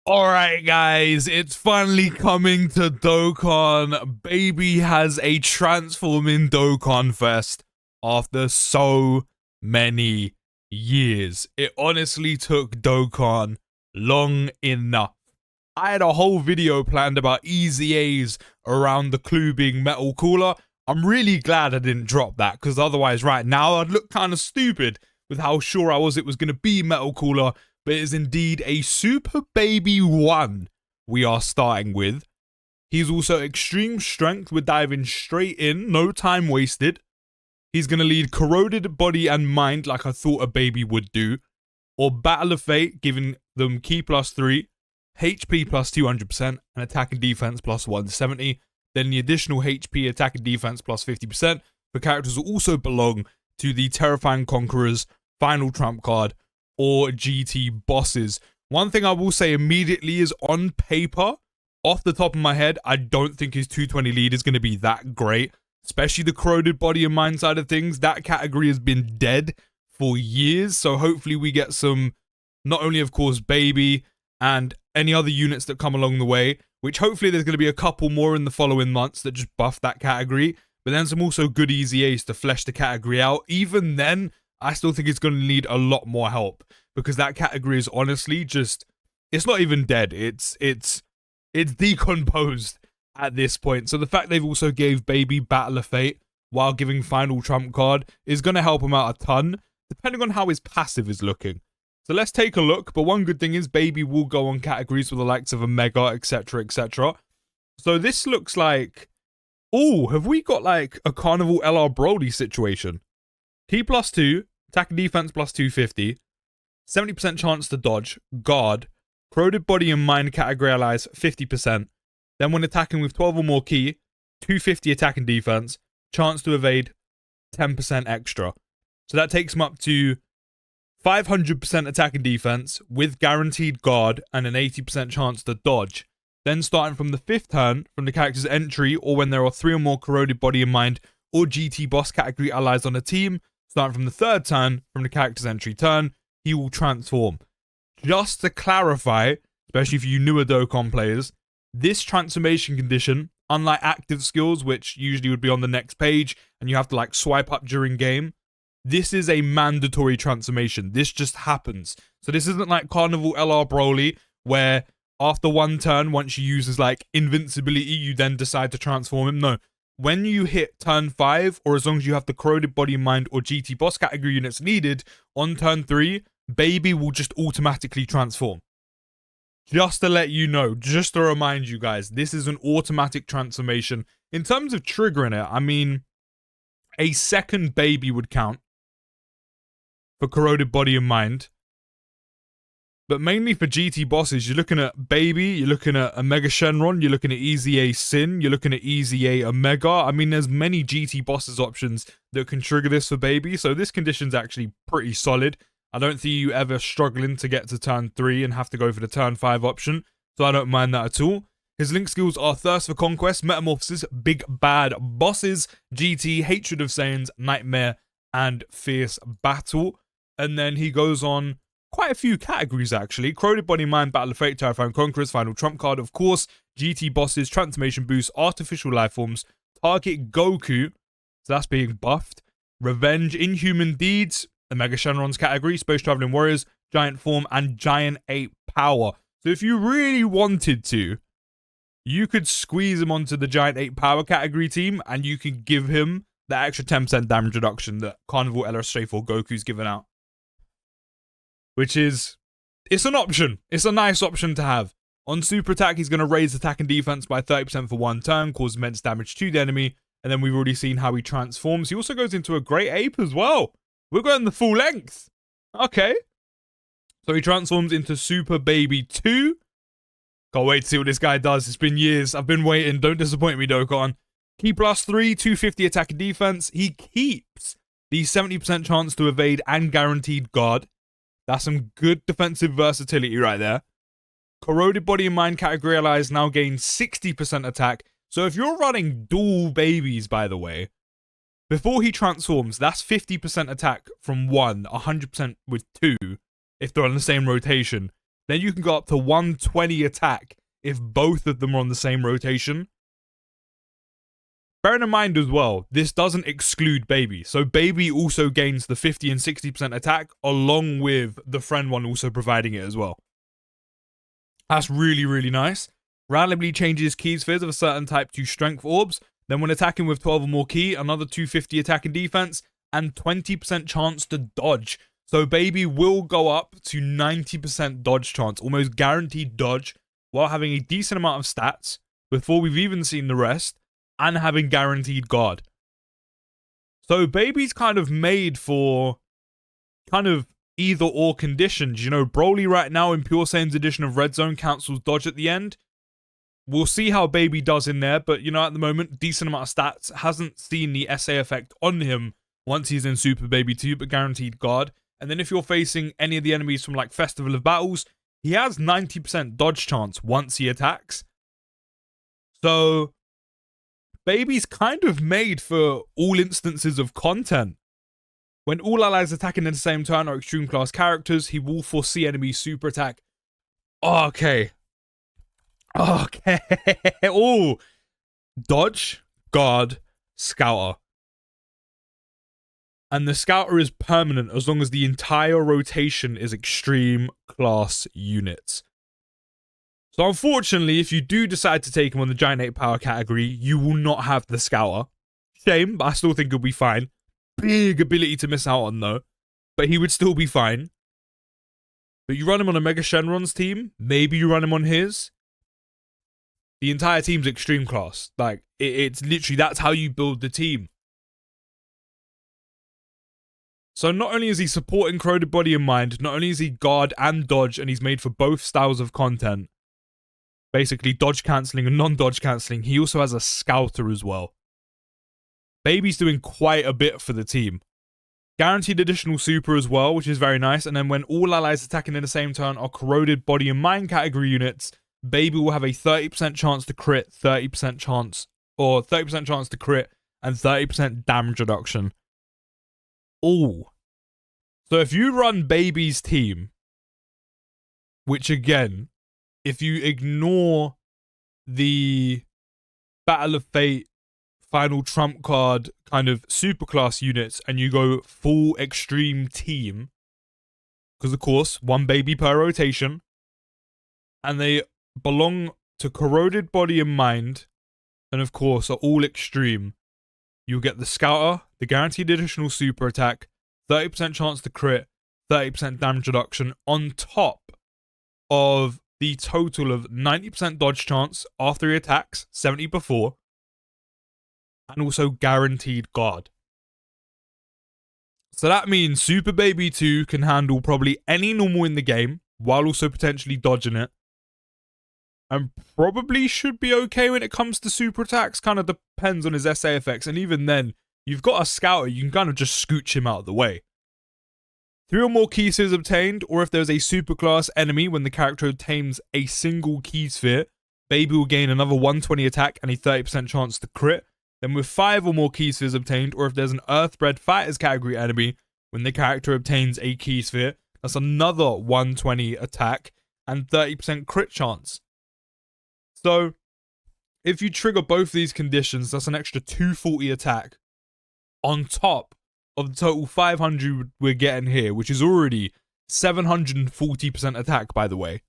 Alright guys, it's finally coming to Dokkan. Baby has a transforming Dokkanfest after so many years. It honestly took Dokkan long enough. I had a whole video planned about easy A's around the clue being Metal Cooler. I'm really glad I didn't drop that, because otherwise right now I'd look kind of stupid with how sure I was it was going to be Metal Cooler. But it is indeed a Super Baby 1 we are starting with. He's also extreme strength. We're diving straight in, no time wasted. He's going to lead Corroded Body and Mind like I thought a baby would do. Or Battle of Fate, giving them Ki +3, HP +200%, and attack and defense +170. Then the additional HP, attack and defense +50% for characters who also belong to the Terrifying Conqueror's final trump card, or GT bosses. One thing I will say immediately is, on paper, off the top of my head, I don't think his 220 lead is going to be that great, especially the Corroded Body and Mind side of things. That category has been dead for years, so hopefully we get some, not only of course Baby and any other units that come along the way, which hopefully there's going to be a couple more in the following months that just buff that category, but then some also good easy A's to flesh the category out. Even then, I still think it's going to need a lot more help, because that category is honestly just, it's not even dead. It's decomposed at this point. So the fact they've also gave Baby Battle of Fate while giving final trump card is going to help him out a ton, depending on how his passive is looking. So let's take a look. But one good thing is Baby will go on categories with the likes of a Mega, etc, etc. So this looks like, oh, have we got like a Carnival LR Broly situation? Ki +2, attack and defense +250, 70% chance to dodge, guard, Corroded Body and Mind category allies 50%, then when attacking with 12 or more Ki, 250 attack and defense, chance to evade 10% extra. So that takes him up to 500% attack and defense with guaranteed guard and an 80% chance to dodge. Then starting from the 5th turn, from the character's entry, or when there are 3 or more Corroded Body and Mind or GT boss category allies on a team, starting from the 3rd turn, from the character's entry turn, he will transform. Just to clarify, especially for you newer Dokkan players, this transformation condition, unlike active skills, which usually would be on the next page and you have to like swipe up during game, this is a mandatory transformation. This just happens. So this isn't like Carnival LR Broly, where after one turn, once you use his like invincibility, you then decide to transform him. No. When you hit turn 5, or as long as you have the Corroded Body Mind or GT boss category units needed, on turn 3, Baby will just automatically transform. Just to let you know, just to remind you guys, this is an automatic transformation. In terms of triggering it, I mean, a second Baby would count for Corroded Body and Mind. But mainly for GT bosses, you're looking at Baby, you're looking at Omega Shenron, you're looking at Easy A Sin, you're looking at Easy A Omega. I mean, there's many GT bosses options that can trigger this for Baby, so this condition's actually pretty solid. I don't see you ever struggling to get to turn 3 and have to go for the turn 5 option, so I don't mind that at all. His link skills are Thirst for Conquest, Metamorphosis, Big Bad Bosses, GT, Hatred of Saiyans, Nightmare, and Fierce Battle. And then he goes on quite a few categories actually. Corroded Body, Mind, Battle of Fate, Terrifying Conquerors, Final Trump Card, of course, GT Bosses, Transformation Boost, Artificial Lifeforms, Target Goku, so that's being buffed, Revenge, Inhuman Deeds, Omega Shenron's category, Space Traveling Warriors, Giant Form, and Giant Ape Power. So if you really wanted to, you could squeeze him onto the Giant Ape Power category team, and you can give him the extra 10% damage reduction that Carnival LR4 Goku's given out. Which is, it's an option. It's a nice option to have. On super attack, he's going to raise attack and defense by 30% for one turn, cause immense damage to the enemy, and then we've already seen how he transforms. He also goes into a Great Ape as well. We're going the full length. Okay. So he transforms into Super Baby 2. Can't wait to see what this guy does. It's been years. I've been waiting. Don't disappoint me, Dokkan. Ki +3, 250 attack and defense. He keeps the 70% chance to evade and guaranteed guard. That's some good defensive versatility right there. Corroded Body and Mind category allies now gain 60% attack. So if you're running dual babies, by the way, before he transforms, that's 50% attack from 1, 100% with 2, if they're on the same rotation. Then you can go up to 120 attack if both of them are on the same rotation. Bearing in mind as well, this doesn't exclude Baby. So Baby also gains the 50 and 60% attack along with the friend one also providing it as well. That's really, really nice. Randomly changes key spheres of a certain type to strength orbs. Then when attacking with 12 or more key, another 250 attack and defense and 20% chance to dodge. So Baby will go up to 90% dodge chance, almost guaranteed dodge, while having a decent amount of stats before we've even seen the rest, and having guaranteed guard. So Baby's kind of made for kind of either or conditions. You know, Broly right now in Pure Saiyan's edition of Red Zone cancels dodge at the end. We'll see how Baby does in there, but you know, at the moment, decent amount of stats. Hasn't seen the SA effect on him once he's in Super Baby 2, but guaranteed guard. And then if you're facing any of the enemies from like Festival of Battles, he has 90% dodge chance once he attacks. So Baby's kind of made for all instances of content. When all allies attacking in the same turn are extreme class characters, he will foresee enemies super attack. Okay. Oh, dodge, guard, scouter. And the scouter is permanent as long as the entire rotation is extreme class units. So unfortunately, if you do decide to take him on the Giant 8 power category, you will not have the scouter. Shame, but I still think he'll be fine. Big ability to miss out on though, but he would still be fine. But you run him on a Mega Shenron's team, maybe you run him on his. The entire team's extreme class. Like, it's literally, that's how you build the team. So not only is he supporting Corroded Body and Mind, not only is he guard and dodge, and he's made for both styles of content, basically dodge cancelling and non-dodge cancelling, he also has a scouter as well. Baby's doing quite a bit for the team. Guaranteed additional super as well, which is very nice. And then when all allies attacking in the same turn are Corroded Body and Mind category units, Baby will have a 30% chance to crit, 30% chance to crit, and 30% damage reduction. Ooh. So if you run Baby's team, which again, if you ignore the Battle of Fate final trump card kind of superclass units and you go full extreme team, because of course, one Baby per rotation, and they belong to Corroded Body and Mind, and of course are all extreme, you'll get the Scouter, the guaranteed additional super attack, 30% chance to crit, 30% damage reduction, on top of the total of 90% dodge chance after he attacks, 70 before, and also guaranteed guard. So that means Super Baby 2 can handle probably any normal in the game, while also potentially dodging it. And probably should be okay when it comes to super attacks. Kind of depends on his SA effects. And even then, you've got a scouter, you can kind of just scooch him out of the way. 3 or more key spheres obtained, or if there's a superclass enemy when the character obtains a single key sphere, Baby will gain another 120 attack and a 30% chance to crit. Then with 5 or more key spheres obtained, or if there's an Earthbred Fighters category enemy when the character obtains a key sphere, that's another 120 attack and 30% crit chance. So, if you trigger both these conditions, that's an extra 240 attack on top of the total 500 we're getting here, which is already 740% attack, by the way.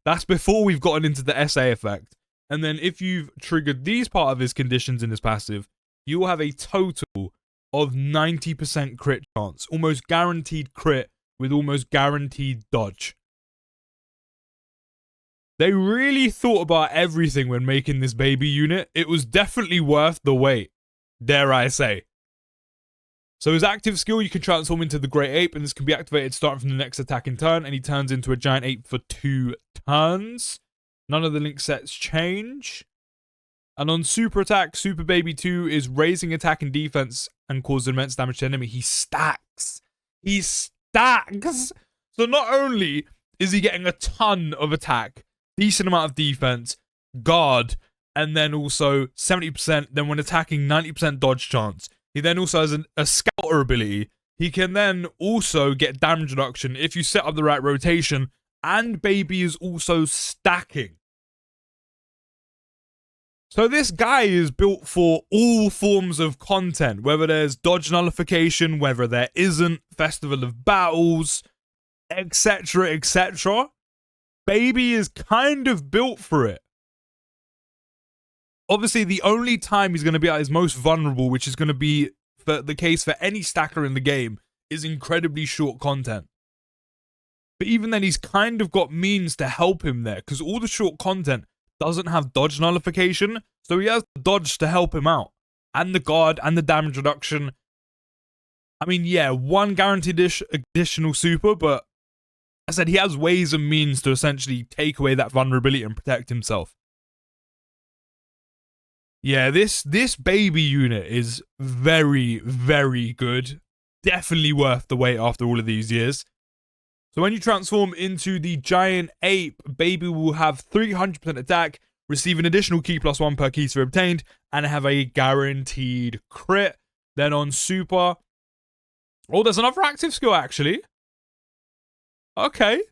That's before we've gotten into the SA effect. And then if you've triggered these part of his conditions in his passive, you will have a total of 90% crit chance. Almost guaranteed crit with almost guaranteed dodge. They really thought about everything when making this Baby unit. It was definitely worth the wait, dare I say. So his active skill, you can transform into the Great Ape, and this can be activated starting from the next attacking turn, and he turns into a Giant Ape for 2 turns. None of the link sets change. And on super attack, Super Baby 2 is raising attack and defense and causes immense damage to enemy. He stacks. He stacks. So not only is he getting a ton of attack, decent amount of defense, guard, and then also 70%, then when attacking, 90% dodge chance. He then also has a scouter ability. He can then also get damage reduction if you set up the right rotation and Baby is also stacking. So this guy is built for all forms of content, whether there's dodge nullification, whether there isn't, Festival of Battles, etc, etc. Baby is kind of built for it. Obviously, the only time he's going to be at his most vulnerable, which is going to be the case for any stacker in the game, is incredibly short content. But even then, he's kind of got means to help him there, because all the short content doesn't have dodge nullification, so he has the dodge to help him out, and the guard, and the damage reduction. I mean, yeah, one guaranteed additional super, but I said he has ways and means to essentially take away that vulnerability and protect himself. Yeah, this Baby unit is very, very good. Definitely worth the wait after all of these years. So when you transform into the Giant Ape, Baby will have 300% attack, receive an additional key +1 per key sphere obtained, and have a guaranteed crit. Then on Super... Oh, there's another active skill, actually. Okay.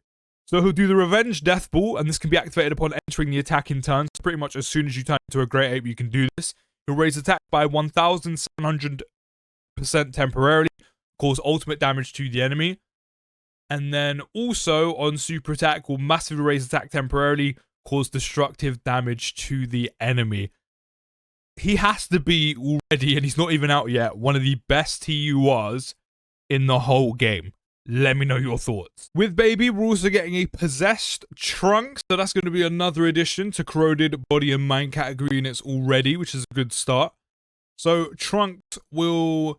So he'll do the Revenge Death Ball, and this can be activated upon entering the attacking turn. So pretty much as soon as you turn into a Great Ape, you can do this. He'll raise attack by 1,700% temporarily, cause ultimate damage to the enemy. And then also on Super Attack will massively raise attack temporarily, cause destructive damage to the enemy. He has to be already, and he's not even out yet, one of the best TURs in the whole game. Let me know your thoughts. With Baby, we're also getting a Possessed Trunk, so that's going to be another addition to Corroded Body and Mind category units already, which is a good start. So Trunks will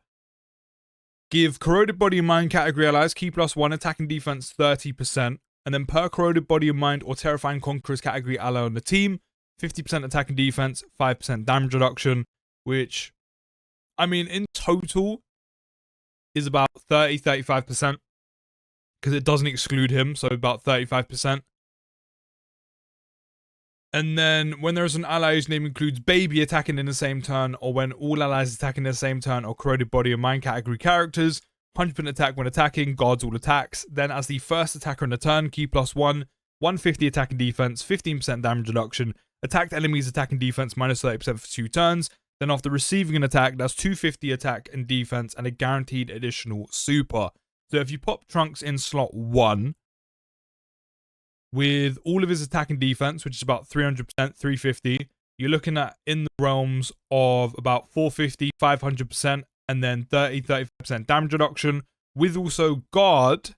give Corroded Body and Mind category allies key +1 attack and defense 30%, and then per Corroded Body and Mind or Terrifying Conquerors category ally on the team, 50% attack and defense, 5% damage reduction, which, I mean, in total is about 30-35%, because it doesn't exclude him, so about 35%. And then when there is an ally whose name includes Baby attacking in the same turn, or when all allies attacking in the same turn, or Corroded Body and Mind category characters, 100% attack when attacking, guards all attacks. Then as the first attacker in the turn, key +1, 150 attack and defense, 15% damage reduction, attacked enemies attack and defense minus 30% for 2 turns. Then after receiving an attack, that's 250 attack and defense and a guaranteed additional super. So if you pop Trunks in slot 1, with all of his attack and defense, which is about 300%, 350, you're looking at in the realms of about 450, 500%, and then 30-35% damage reduction, with also guard,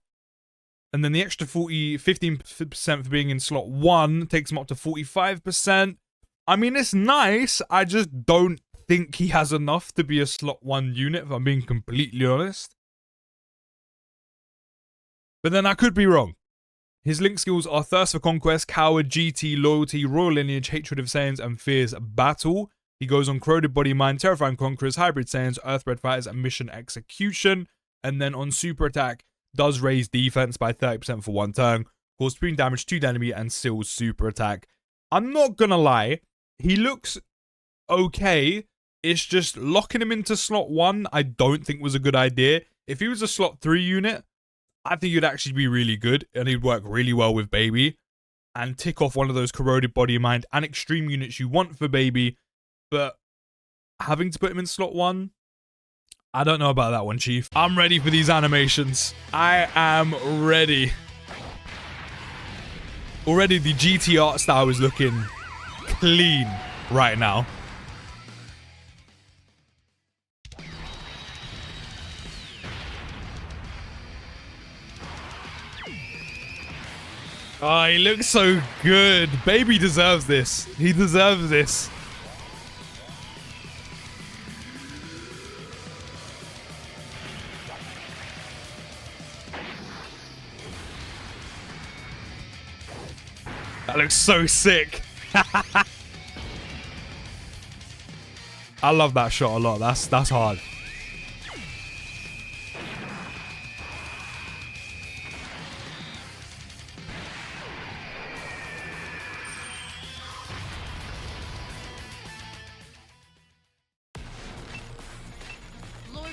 and then the extra 15% for being in slot 1 takes him up to 45%. I mean, it's nice, I just don't think he has enough to be a slot 1 unit, if I'm being completely honest. But then I could be wrong. His link skills are Thirst for Conquest, Coward, GT, Loyalty, Royal Lineage, Hatred of Saiyans, and Fears Battle. He goes on Corroded Body Mind, Terrifying Conquerors, Hybrid Saiyans, Earthbred Fighters, and Mission Execution. And then on Super Attack, does raise defense by 30% for 1 turn, cause supreme damage to the enemy, and seals Super Attack. I'm not gonna lie, he looks okay. It's just locking him into slot 1, I don't think was a good idea. If he was a slot 3 unit, I think he'd actually be really good, and he'd work really well with Baby, and tick off one of those Corroded Body and Mind and Extreme units you want for Baby, but having to put him in slot 1, I don't know about that one, Chief. I'm ready for these animations. I am ready. Already the GT art style is looking clean right now. Oh, he looks so good. Baby deserves this. He deserves this. That looks so sick. I love that shot a lot. That's hard.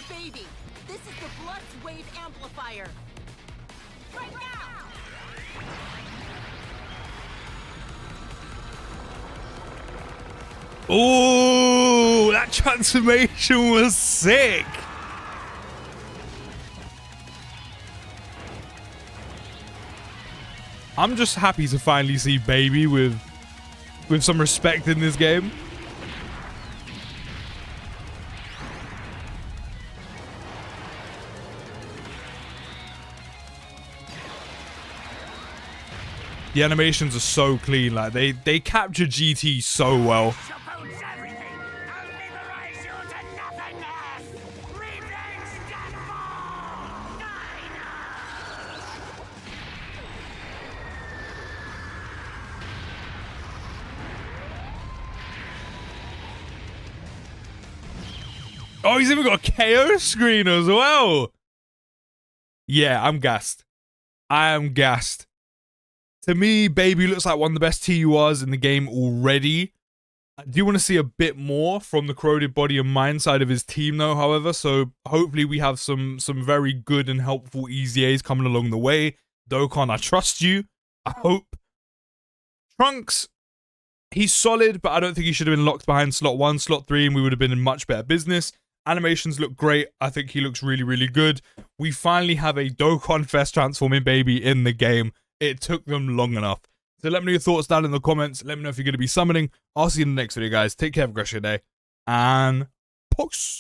Baby, this is the Blood's Wave Amplifier. Right now! Oh, that transformation was sick. I'm just happy to finally see Baby with some respect in this game. The animations are so clean, like they capture GT so well. Oh, he's even got a KO screen as well. Yeah, I'm gassed. I am gassed. To me, Baby looks like one of the best TURs in the game already. I do want to see a bit more from the corroded body and mind side of his team though, however, so hopefully we have some very good and helpful EZAs coming along the way. Dokkan, I trust you. I hope. Trunks, he's solid, but I don't think he should have been locked behind slot 1, slot 3, and we would have been in much better business. Animations look great. I think he looks really, really good. We finally have a Dokkanfest transforming Baby in the game. It took them long enough. So let me know your thoughts down in the comments. Let me know if you're going to be summoning. I'll see you in the next video, guys. Take care, have a great day. And peace.